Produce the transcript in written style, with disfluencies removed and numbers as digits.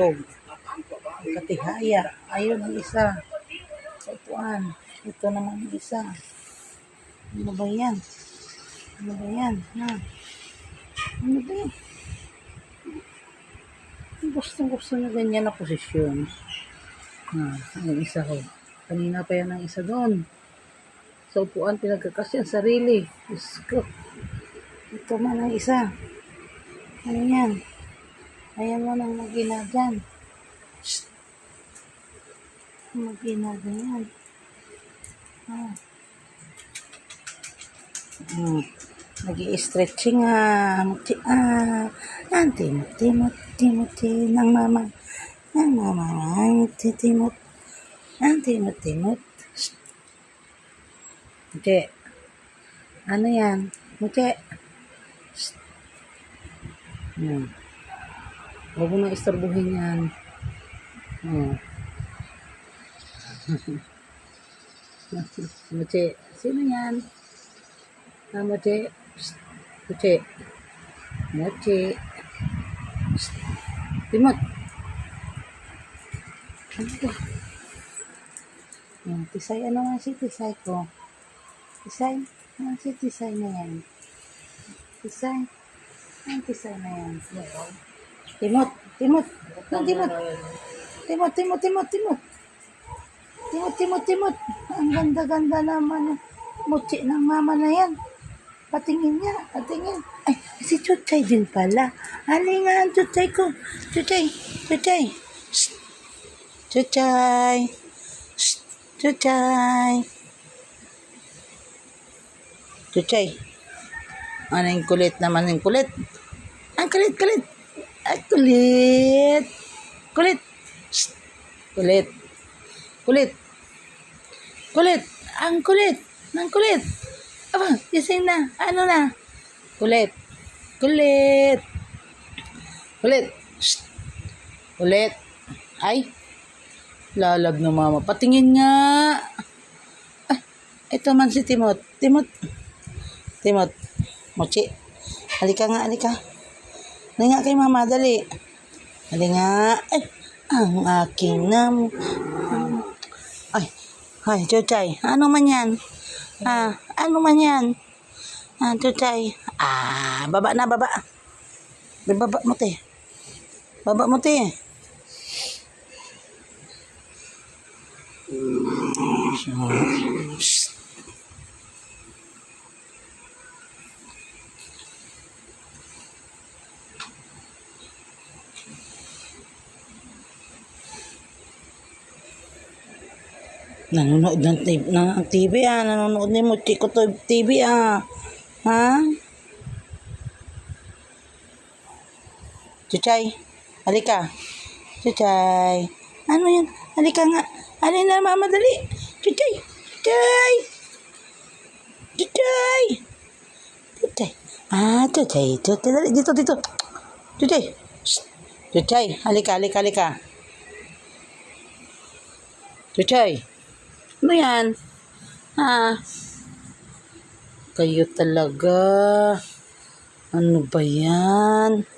itlog. Katihaya. Ayun ang isa. Sa upuan. Ito naman ang isa. Ano ba yan? Ano ba yan? Ha? Ano ba yan? Gusto na ganyan na posisyon. Ang isa ko. Kanina pa yan ang isa doon. Sa upuan, pinagkakasya ang sarili. Diyos ko. Ito man ang isa. Ano yan? Ayan mo nang magina dyan. Magina dyan. Nag-i-stretching Timot ng mama. Ng mama. Timot. Timot. Muti. Ano yan? Muti. Huwag mo na istorbohin yan. Muti. Sino yan? Muti. Muti. Muti. Timot. Ano ba? Tisay. Ano nga si Tisay ko? Tisay? Ano si Tisay na yan? Tisay? Ano Tisay na yan? Timot. Timot. Timot. Ang ganda-ganda naman. Muti ng mama na yan. Patingin niya. Ay, si Chuchay din pala. Hali nga ang Chuchay ko. Chuchay. Ano yung kulit naman yung kulit? Ang kulit. Ay, kulit. Ang kulit. Aba, gising na. Ano na? Kulit. Ay, lalab ng mama. Patingin nga. Ah, ito man si Timot. Mochi. Halika. Dali nga kay mama, dali. Dali nga. Ay, ang aking Ay, Chuchay. Ano man yan? Chuchay. Baba na. Baba mo, te. Nanonood ng TV nanonood ni Mochi ko to TV Ha? Chuchay, halika. Chuchay. Ano yan? Halika nga. Halika na mama, dali. Chuchay. Chuchay. Dali, dito. Chuchay. Chuchay, halika. Chuchay. Ano yan? Kayo talaga. Ano ba yan?